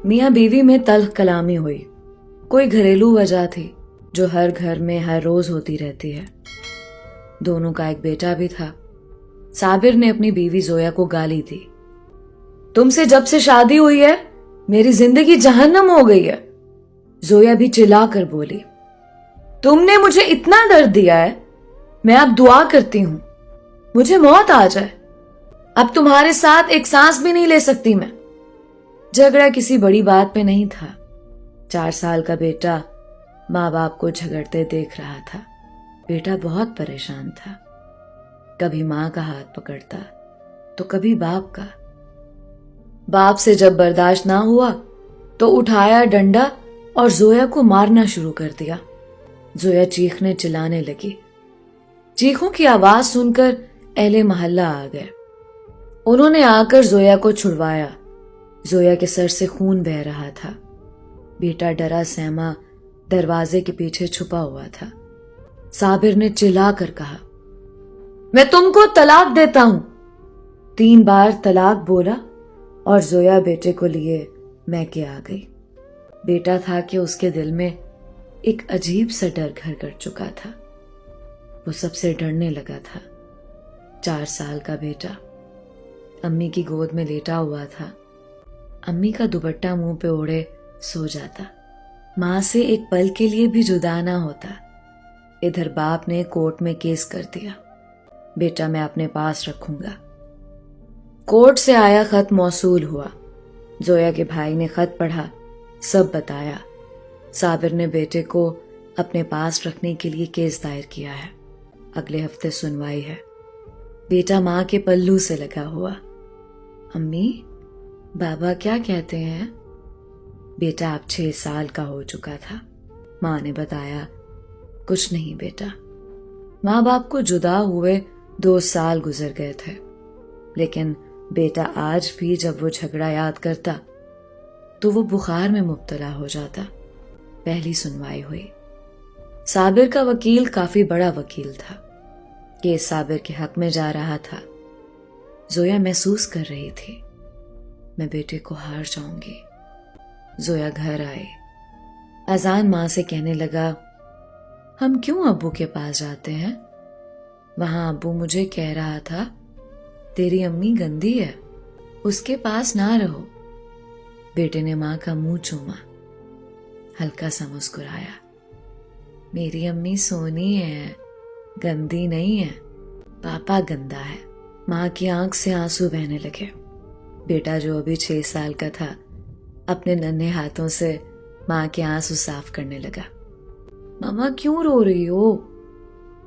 मियाँ बीवी में तल्ख कलामी हुई। कोई घरेलू वजह थी जो हर घर में हर रोज होती रहती है। दोनों का एक बेटा भी था। साबिर ने अपनी बीवी जोया को गाली दी। तुमसे जब से शादी हुई है मेरी जिंदगी जहन्नम हो गई है। जोया भी चिल्ला कर बोली, तुमने मुझे इतना दर्द दिया है, मैं अब दुआ करती हूं मुझे मौत आ जाए। अब तुम्हारे साथ एक सांस भी नहीं ले सकती मैं। झगड़ा किसी बड़ी बात पे नहीं था। 4 साल का बेटा माँ बाप को झगड़ते देख रहा था। बेटा बहुत परेशान था। कभी माँ का हाथ पकड़ता तो कभी बाप का। बाप से जब बर्दाश्त ना हुआ तो उठाया डंडा और जोया को मारना शुरू कर दिया। जोया चीखने चिल्लाने लगी। चीखों की आवाज सुनकर अहले मोहल्ला आ गए। उन्होंने आकर जोया को छुड़वाया। जोया के सर से खून बह रहा था। बेटा डरा सहमा दरवाजे के पीछे छुपा हुआ था। साबिर ने चिल्ला कर कहा, मैं तुमको तलाक देता हूं। 3 बार तलाक बोला और जोया बेटे को लिए मैके आ गई। बेटा था कि उसके दिल में एक अजीब सा डर घर कर चुका था। वो सबसे डरने लगा था। 4 साल का बेटा अम्मी की गोद में लेटा हुआ था। अम्मी का दुपट्टा मुंह पे ओढ़े सो जाता। मां से एक पल के लिए भी जुदा ना होता। इधर बाप ने कोर्ट में केस कर दिया, बेटा मैं अपने पास रखूंगा। कोर्ट से आया खत मौसूल हुआ। जोया के भाई ने खत पढ़ा, सब बताया। साबिर ने बेटे को अपने पास रखने के लिए केस दायर किया है। अगले हफ्ते सुनवाई है। बेटा मां के पल्लू से लगा हुआ। अम्मी बाबा क्या कहते हैं? बेटा अब 6 साल का हो चुका था। मां ने बताया, कुछ नहीं बेटा। माँ बाप को जुदा हुए 2 साल गुजर गए थे, लेकिन बेटा आज भी जब वो झगड़ा याद करता तो वो बुखार में मुब्तला हो जाता। पहली सुनवाई हुई। साबिर का वकील काफी बड़ा वकील था। केस साबिर के हक में जा रहा था। जोया महसूस कर रही थी, मैं बेटे को हार जाऊंगी। जोया घर आए। अजान मां से कहने लगा, हम क्यों अब्बू के पास जाते हैं? वहां अब्बू मुझे कह रहा था तेरी अम्मी गंदी है, उसके पास ना रहो। बेटे ने मां का मुंह चूमा, हल्का सा मुस्कुराया। मेरी अम्मी सोनी है, गंदी नहीं है, पापा गंदा है। मां की आंख से आंसू बहने लगे। बेटा जो अभी 6 साल का था अपने नन्हे हाथों से मां के आंसू साफ करने लगा। मामा क्यों रो रही हो?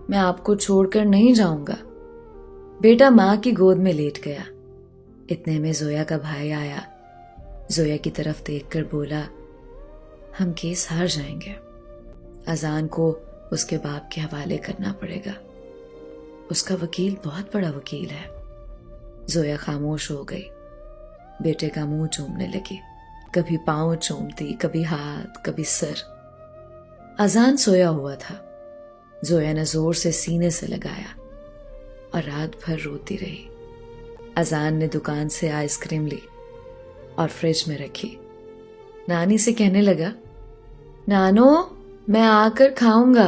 मैं आपको छोड़कर नहीं जाऊंगा। बेटा मां की गोद में लेट गया। इतने में जोया का भाई आया। जोया की तरफ देखकर बोला, हम केस हार जाएंगे। अजान को उसके बाप के हवाले करना पड़ेगा। उसका वकील बहुत बड़ा वकील है। जोया खामोश हो गई। बेटे का मुंह चूमने लगी। कभी पांव चूमती, कभी हाथ, कभी सर। अजान सोया हुआ था। जोया ने जोर से सीने से लगाया और रात भर रोती रही। अजान ने दुकान से आइसक्रीम ली और फ्रिज में रखी। नानी से कहने लगा, नानो मैं आकर खाऊंगा।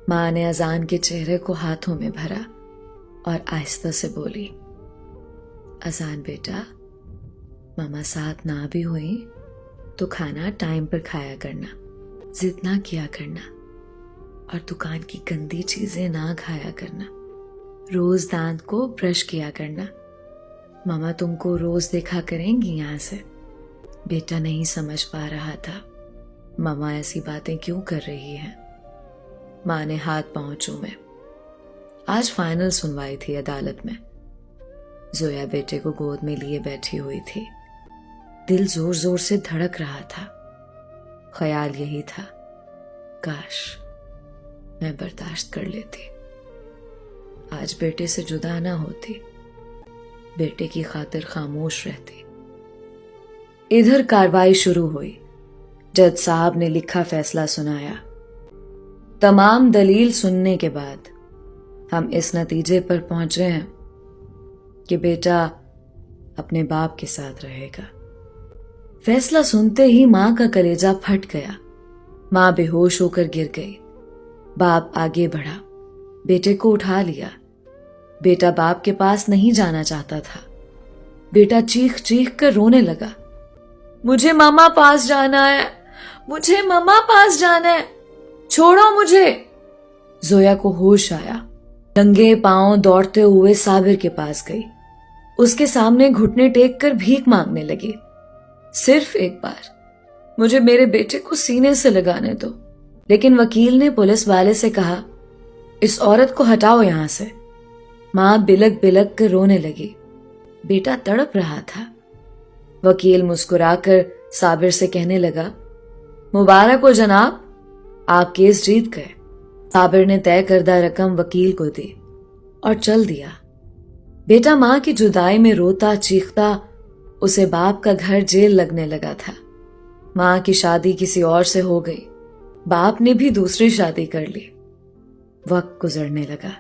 मां ने अजान के चेहरे को हाथों में भरा और आहिस्ता से बोली, अजान बेटा, मामा साथ ना भी हुई तो खाना टाइम पर खाया करना, जिद ना किया करना और दुकान की गंदी चीजें ना खाया करना। रोज दांत को ब्रश किया करना। मामा तुमको रोज देखा करेंगी यहां से। बेटा नहीं समझ पा रहा था मामा ऐसी बातें क्यों कर रही है। मां ने हाथ पांव चूमे। आज फाइनल सुनवाई थी अदालत में। जोया बेटे को गोद में लिए बैठी हुई थी। दिल जोर जोर से धड़क रहा था। ख्याल यही था, काश मैं बर्दाश्त कर लेती, आज बेटे से जुदा ना होती, बेटे की खातिर खामोश रहती। इधर कार्रवाई शुरू हुई। जज साहब ने लिखा फैसला सुनाया। तमाम दलील सुनने के बाद हम इस नतीजे पर पहुंचे हैं कि बेटा अपने बाप के साथ रहेगा। फैसला सुनते ही माँ का कलेजा फट गया। माँ बेहोश होकर गिर गई। बाप आगे बढ़ा, बेटे को उठा लिया। बेटा बाप के पास नहीं जाना चाहता था। बेटा चीख चीख कर रोने लगा, मुझे मामा पास जाना है, मुझे मामा पास जाना है, छोड़ो मुझे। जोया को होश आया। नंगे पांव दौड़ते हुए साबिर के पास गई। उसके सामने घुटने टेक कर भीख मांगने लगी, सिर्फ एक बार मुझे मेरे बेटे को सीने से लगाने दो। लेकिन वकील ने पुलिस वाले से कहा, इस औरत को हटाओ यहां से। मां बिलक बिलक कर रोने लगी। बेटा तड़प रहा था। वकील मुस्कुराकर साबिर से कहने लगा, मुबारक हो जनाब, आप केस जीत गए। साबिर ने तय करदा रकम वकील को दी और चल दिया। बेटा मां की जुदाई में रोता चीखता उसे बाप का घर जेल लगने लगा था। मां की शादी किसी और से हो गई। बाप ने भी दूसरी शादी कर ली। वक्त गुजरने लगा।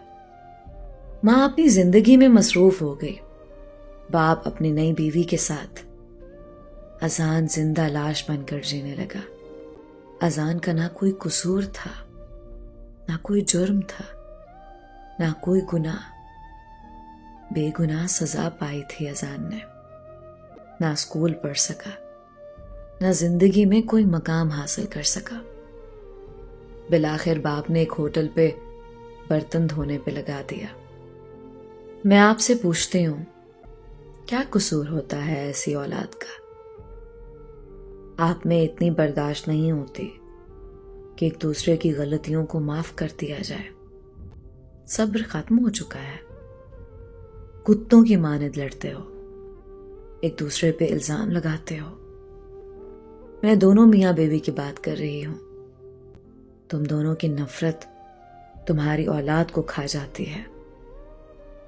मां अपनी जिंदगी में मसरूफ हो गई। बाप अपनी नई बीवी के साथ। अजान जिंदा लाश बनकर जीने लगा। अजान का ना कोई कसूर था, ना कोई जुर्म था, ना कोई गुनाह। बेगुनाह सजा पाई थी अजान ने। ना स्कूल पढ़ सका, ना जिंदगी में कोई मकाम हासिल कर सका। बिलाखिर बाप ने एक होटल पे बर्तन धोने पे लगा दिया। मैं आपसे पूछती हूं, क्या कसूर होता है ऐसी औलाद का? आप में इतनी बर्दाश्त नहीं होती कि एक दूसरे की गलतियों को माफ कर दिया जाए। सब्र खत्म हो चुका है। कुत्तों की मानद लड़ते हो, एक दूसरे पे इल्जाम लगाते हो। मैं दोनों मियां बीवी की बात कर रही हूं। तुम दोनों की नफरत तुम्हारी औलाद को खा जाती है।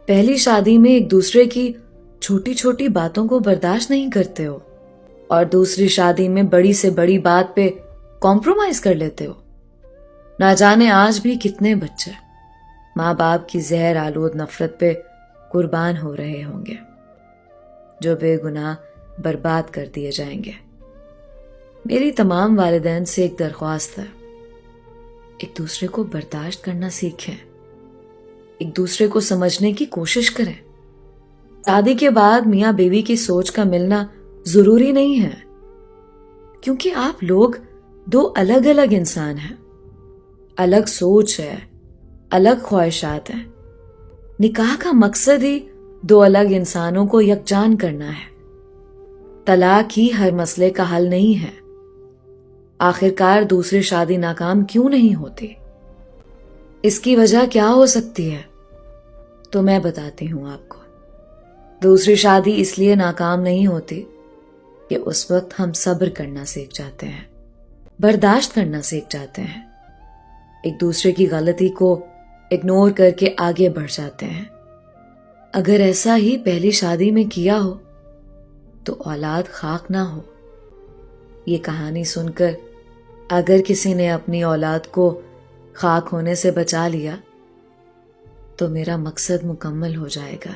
पहली शादी में एक दूसरे की छोटी छोटी बातों को बर्दाश्त नहीं करते हो और दूसरी शादी में बड़ी से बड़ी बात पे कॉम्प्रोमाइज कर लेते हो। ना जाने आज भी कितने बच्चे माँ बाप की जहर आलूद नफरत पे कुर्बान हो रहे होंगे, जो बेगुनाह बर्बाद कर दिए जाएंगे। मेरी तमाम वालिदैन से एक दरख्वास्त है, एक दूसरे को बर्दाश्त करना सीखें, एक दूसरे को समझने की कोशिश करें। शादी के बाद मियाँ बीवी की सोच का मिलना जरूरी नहीं है, क्योंकि आप लोग दो अलग अलग इंसान हैं। अलग सोच है, अलग ख्वाहिशात हैं। निकाह का मकसद ही दो अलग इंसानों को यकजान करना है। तलाक ही हर मसले का हल नहीं है। आखिरकार दूसरी शादी नाकाम क्यों नहीं होती? इसकी वजह क्या हो सकती है? तो मैं बताती हूं आपको। दूसरी शादी इसलिए नाकाम नहीं होती कि उस वक्त हम सब्र करना सीख जाते हैं, बर्दाश्त करना सीख जाते हैं, एक दूसरे की गलती को इग्नोर करके आगे बढ़ जाते हैं। अगर ऐसा ही पहली शादी में किया हो तो औलाद खाक ना हो। ये कहानी सुनकर अगर किसी ने अपनी औलाद को खाक होने से बचा लिया तो मेरा मकसद मुकम्मल हो जाएगा।